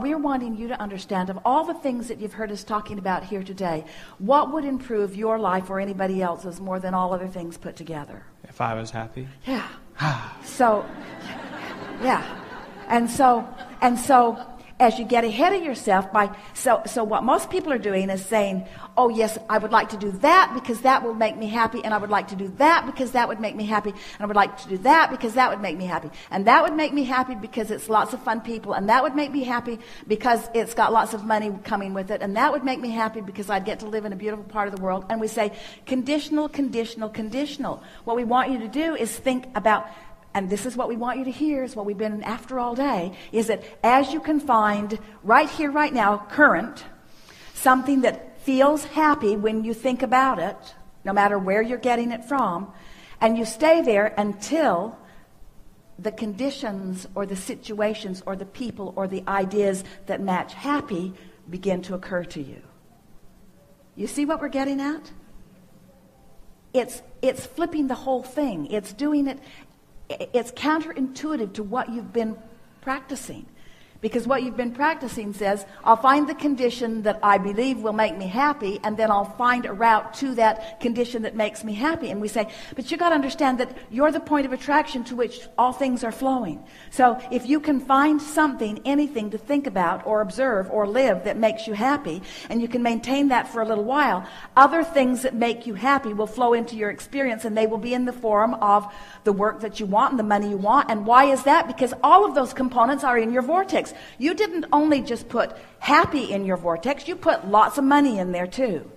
what we're wanting you to understand, of all the things that you've heard us talking about here today, what would improve your life or anybody else's more than all other things put together? If I was happy? Yeah. So, yeah. And so, as you get ahead of yourself so what most people are doing is saying, oh yes, I would like to do that because that will make me happy, and I would like to do that because that would make me happy, and I would like to do that because that would make me happy, and that would make me happy because it's lots of fun people, and that would make me happy because it's got lots of money coming with it, and that would make me happy because I'd get to live in a beautiful part of the world. And we say conditional, conditional, conditional. What we want you to do is think about, and this is what we want you to hear, is what we've been after all day, is that as you can find right here, right now, current, something that feels happy when you think about it, no matter where you're getting it from, and you stay there until the conditions or the situations or the people or the ideas that match happy begin to occur to you. You see what we're getting at? It's flipping the whole thing. It's doing it. It's counterintuitive to what you've been practicing. Because what you've been practicing says, I'll find the condition that I believe will make me happy, and then I'll find a route to that condition that makes me happy. And we say, but you got to understand that you're the point of attraction to which all things are flowing. So if you can find something, anything to think about or observe or live that makes you happy, and you can maintain that for a little while, other things that make you happy will flow into your experience, and they will be in the form of the work that you want and the money you want. And why is that? Because all of those components are in your vortex. You didn't only just put happy in your vortex, you put lots of money in there too.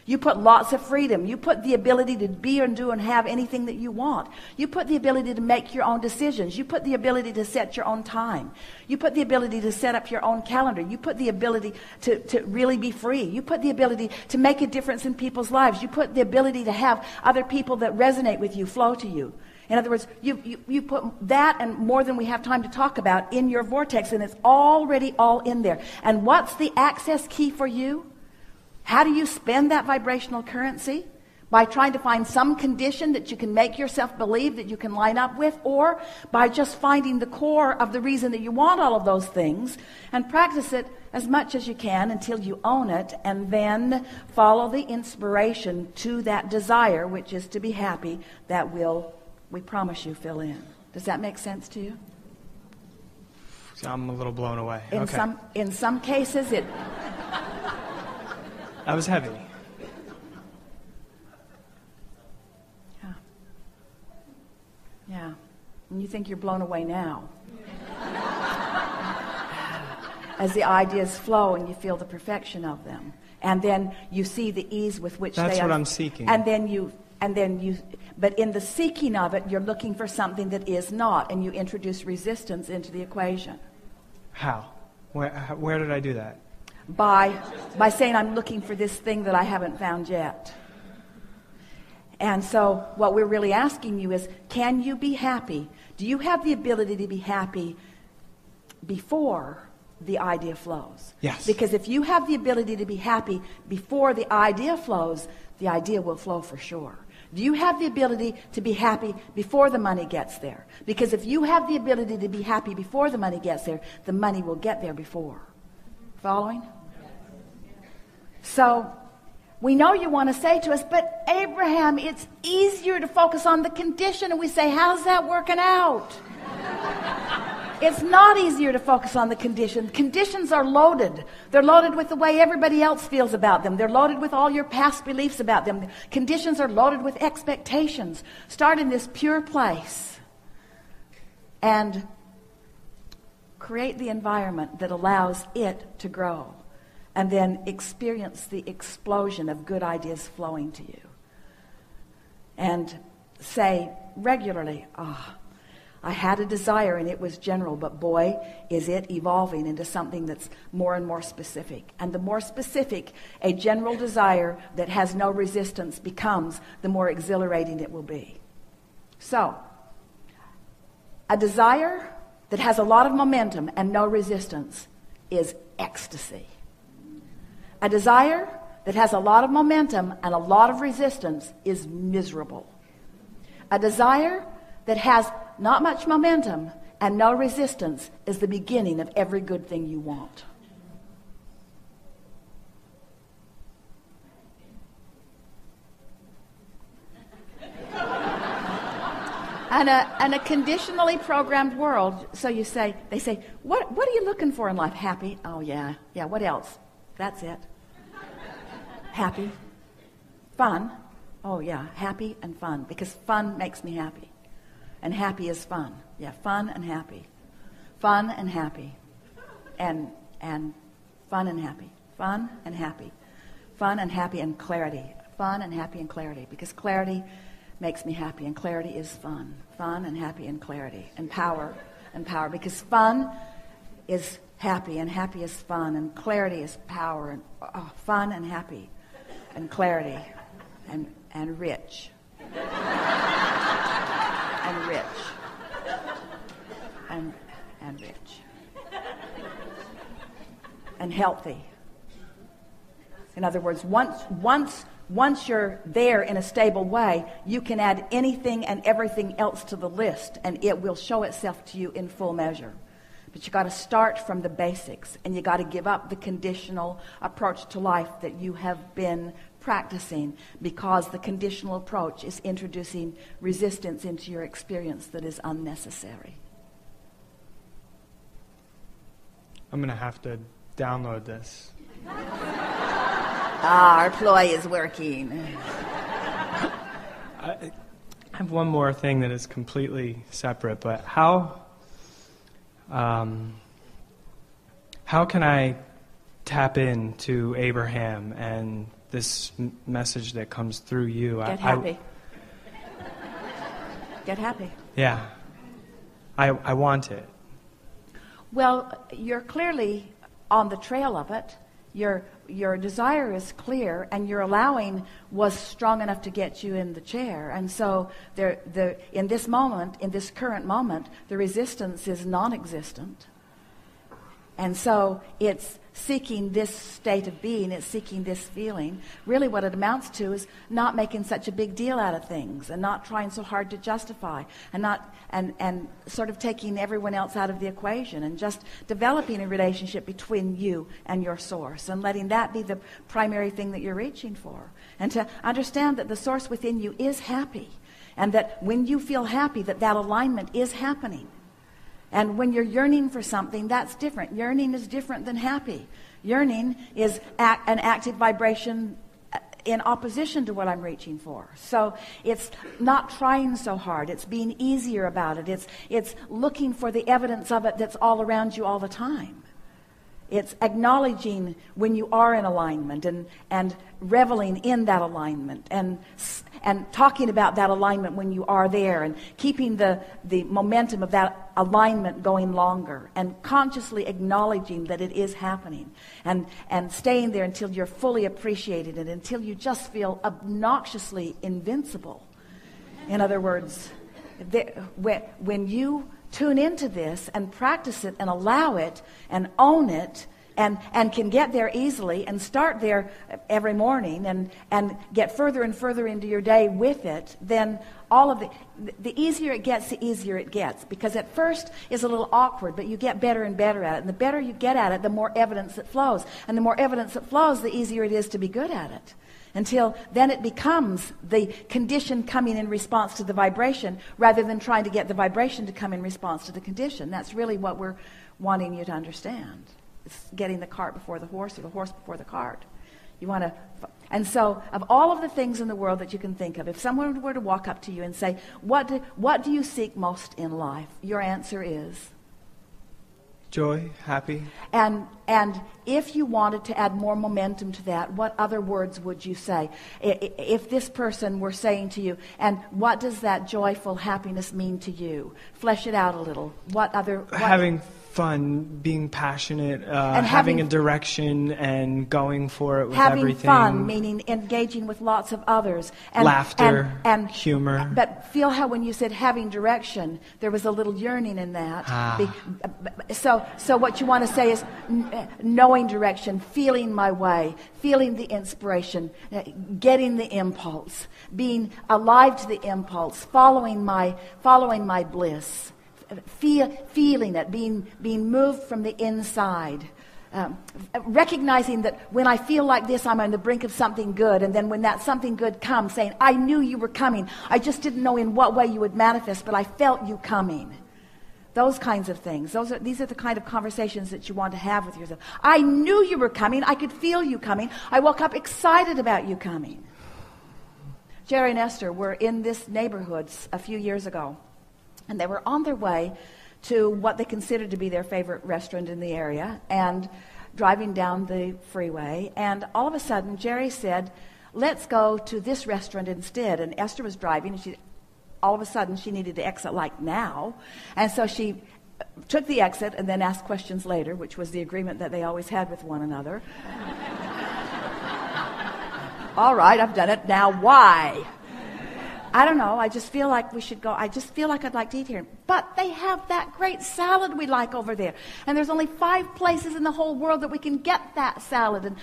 You put lots of freedom. You put the ability to be and do and have anything that you want. You put the ability to make your own decisions. You put the ability to set your own time. You put the ability to set up your own calendar. You put the ability to really be free. You put the ability to make a difference in people's lives. You put the ability to have other people that resonate with you flow to you. In other words, you put that and more than we have time to talk about in your vortex, and it's already all in there. And what's the access key for you? How do you spend that vibrational currency? By trying to find some condition that you can make yourself believe that you can line up with, or by just finding the core of the reason that you want all of those things and practice it as much as you can until you own it, and then follow the inspiration to that desire, which is to be happy, that will, we promise you, fill in. Does that make sense to you? I'm a little blown away. In some cases it... That was heavy. Yeah. And you think you're blown away now. As the ideas flow and you feel the perfection of them. And then you see the ease with which That's they are. what I'm seeking. But in the seeking of it, you're looking for something that is not, and you introduce resistance into the equation. How? Where did I do that? By saying, I'm looking for this thing that I haven't found yet. And so what we're really asking you is, can you be happy? Do you have the ability to be happy before the idea flows? Yes. Because if you have the ability to be happy before the idea flows, the idea will flow for sure. Do you have the ability to be happy before the money gets there? Because if you have the ability to be happy before the money gets there, the money will get there before. Following? So we know you want to say to us, but Abraham, it's easier to focus on the condition. And we say, how's that working out? It's not easier to focus on the condition. Conditions are loaded. They're loaded with the way everybody else feels about them. They're loaded with all your past beliefs about them. Conditions are loaded with expectations. Start in this pure place and create the environment that allows it to grow. And then experience the explosion of good ideas flowing to you. And say regularly, I had a desire and it was general, but boy, is it evolving into something that's more and more specific. And the more specific a general desire that has no resistance becomes, the more exhilarating it will be. So, a desire that has a lot of momentum and no resistance is ecstasy. A desire that has a lot of momentum and a lot of resistance is miserable. A desire that has not much momentum and no resistance is the beginning of every good thing you want. And a conditionally programmed world. So they say, what are you looking for in life? Happy? Oh yeah. Yeah, what else? That's it. Happy. Fun? Oh yeah, happy and fun. Because fun makes me happy. And happy is fun. Yeah, fun and happy. Fun and happy. And fun and happy. Fun and happy. Fun and happy and clarity. Fun and happy and clarity. Because clarity makes me happy, and clarity is fun. Fun and happy and clarity. And power. Because fun is happy, and happy is fun, and clarity is power, and fun and happy, and clarity, and rich. And rich. And rich. And healthy. In other words, once you're there in a stable way, you can add anything and everything else to the list, and it will show itself to you in full measure. But you got to start from the basics, and you got to give up the conditional approach to life that you have been practicing, because the conditional approach is introducing resistance into your experience that is unnecessary. I'm going to have to download this. Our ploy is working. I have one more thing that is completely separate, but how can I tap into Abraham and this message that comes through you? Get happy. Get happy. Yeah. I want it. Well, you're clearly on the trail of it. Your desire is clear, and your allowing was strong enough to get you in the chair. And so in this moment, in this current moment, the resistance is non-existent. And so it's seeking this state of being, it's seeking this feeling. Really what it amounts to is not making such a big deal out of things, and not trying so hard to justify, and sort of taking everyone else out of the equation, and just developing a relationship between you and your source, and letting that be the primary thing that you're reaching for. And to understand that the source within you is happy, and that when you feel happy, that alignment is happening. And when you're yearning for something, that's different. Yearning is different than happy. Yearning is an active vibration in opposition to what I'm reaching for. So it's not trying so hard. It's being easier about it. It's looking for the evidence of it that's all around you all the time. It's acknowledging when you are in alignment, and reveling in that alignment, and talking about that alignment when you are there, and keeping the momentum of that alignment going longer, and consciously acknowledging that it is happening, and staying there until you're fully appreciating it, until you just feel obnoxiously invincible. In other words, when you tune into this and practice it and allow it and own it, and can get there easily and start there every morning, and get further and further into your day with it, then all of the easier it gets, the easier it gets. Because at first it's a little awkward, but you get better and better at it. And the better you get at it, the more evidence that flows. And the more evidence that flows, the easier it is to be good at it. Until then it becomes the condition coming in response to the vibration, rather than trying to get the vibration to come in response to the condition. That's really what we're wanting you to understand. It's getting the cart before the horse, or the horse before the cart. You want to, and so of all of the things in the world that you can think of, if someone were to walk up to you and say, what do you seek most in life? Your answer is? Joy, happy. And if you wanted to add more momentum to that, what other words would you say? If this person were saying to you, and what does that joyful happiness mean to you? Flesh it out a little. Having fun, being passionate, having a direction, and going for it with everything. Having fun, meaning engaging with lots of others. And, laughter, and humor. But feel how when you said having direction, there was a little yearning in that. So what you want to say is knowing direction, feeling my way, feeling the inspiration, getting the impulse, being alive to the impulse, following my bliss. Feeling it, being moved from the inside, recognizing that when I feel like this, I'm on the brink of something good, and then when that something good comes, saying, I knew you were coming. I just didn't know in what way you would manifest, but I felt you coming. Those kinds of things. These are the kind of conversations that you want to have with yourself. I knew you were coming. I could feel you coming. I woke up excited about you coming. Jerry and Esther were in this neighborhood a few years ago, and they were on their way to what they considered to be their favorite restaurant in the area, and driving down the freeway. And all of a sudden, Jerry said, let's go to this restaurant instead. And Esther was driving, and all of a sudden, she needed to exit like now. And so she took the exit and then asked questions later, which was the agreement that they always had with one another. All right, I've done it. Now why? I don't know. I just feel like we should go. I just feel like I'd like to eat here. But they have that great salad we like over there. And there's only 5 places in the whole world that we can get that salad.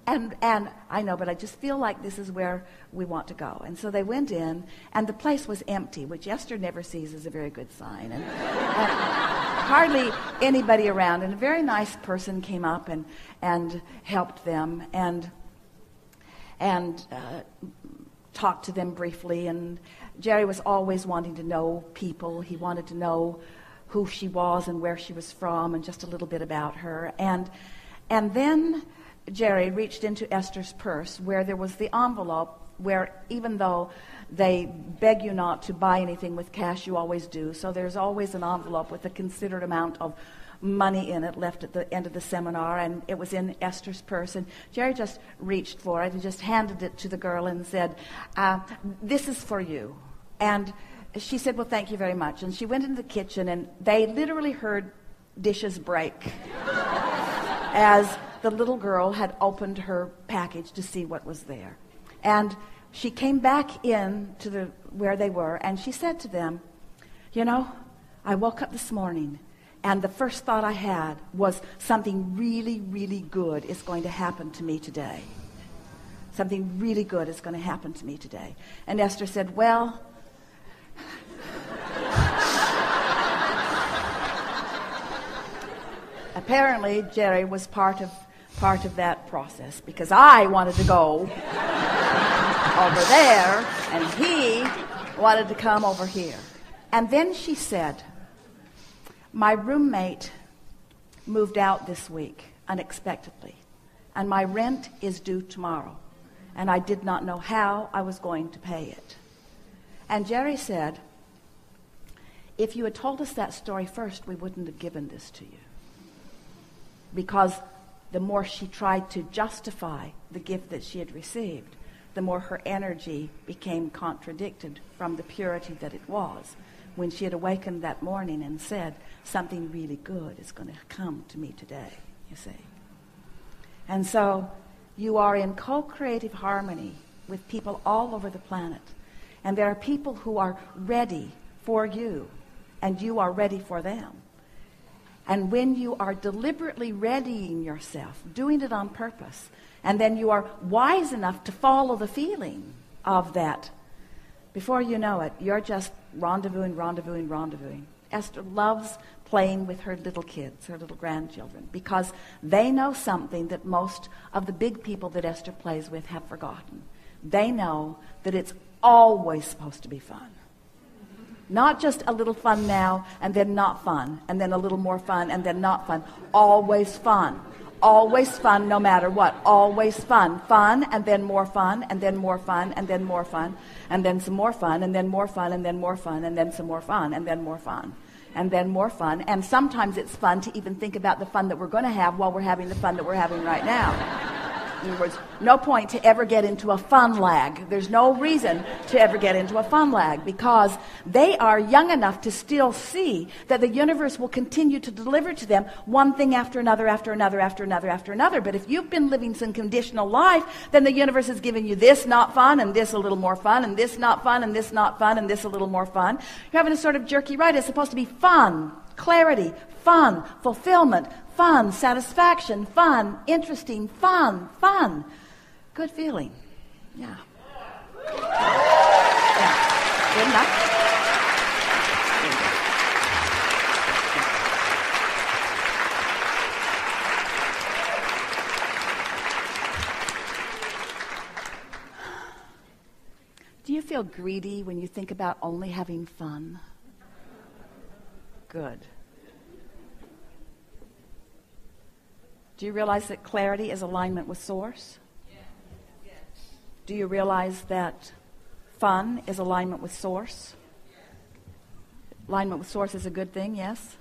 And I know, but I just feel like this is where we want to go. And so they went in, and the place was empty, which Esther never sees as a very good sign. And hardly anybody around. And a very nice person came up and helped them and talked to them briefly. And Jerry was always wanting to know people. He wanted to know who she was and where she was from and just a little bit about her. And then Jerry reached into Esther's purse where there was the envelope where, even though they beg you not to buy anything with cash, you always do. So there's always an envelope with a considered amount of money in it left at the end of the seminar, and it was in Esther's purse. And Jerry just reached for it and just handed it to the girl and said, this is for you. And she said, well, thank you very much. And she went into the kitchen, and they literally heard dishes break as the little girl had opened her package to see what was there. And she came back in to where they were, and she said to them, you know, I woke up this morning, and the first thought I had was something really, really good is going to happen to me today. Something really good is going to happen to me today. And Esther said, well, apparently Jerry was part of that process, because I wanted to go over there, and he wanted to come over here. And then she said, my roommate moved out this week unexpectedly, and my rent is due tomorrow, and I did not know how I was going to pay it. And Jerry said, if you had told us that story first, we wouldn't have given this to you. Because the more she tried to justify the gift that she had received, the more her energy became contradicted from the purity that it was when she had awakened that morning and said, something really good is going to come to me today, you see. And so you are in co-creative harmony with people all over the planet. And there are people who are ready for you, and you are ready for them. And when you are deliberately readying yourself, doing it on purpose, and then you are wise enough to follow the feeling of that, before you know it, you're just rendezvousing. Esther loves playing with her little kids, her little grandchildren, because they know something that most of the big people that Esther plays with have forgotten. They know that it's always supposed to be fun. Not just a little fun now and then not fun, and then a little more fun and then not fun. Always fun. Always fun no matter what. Always fun. Fun and then more fun and then more fun and then more fun and then some more fun and then more fun and then more fun and then some more fun and then more fun and then more fun. And sometimes it's fun to even think about the fun that we're going to have while we're having the fun that we're having right now. In other words, no point to ever get into a fun lag. There's no reason to ever get into a fun lag, because they are young enough to still see that the universe will continue to deliver to them one thing after another, after another, after another, after another. But if you've been living some conditional life, then the universe is giving you this not fun, and this a little more fun, and this not fun, and this not fun, and this a little more fun. You're having a sort of jerky ride. It's supposed to be fun, clarity, fun, fulfillment, fun, satisfaction, fun, interesting, fun. Good feeling. Yeah. Good enough. Do you feel greedy when you think about only having fun? Good. Do you realize that clarity is alignment with Source? Yes. Do you realize that fun is alignment with Source? Alignment with Source is a good thing, yes?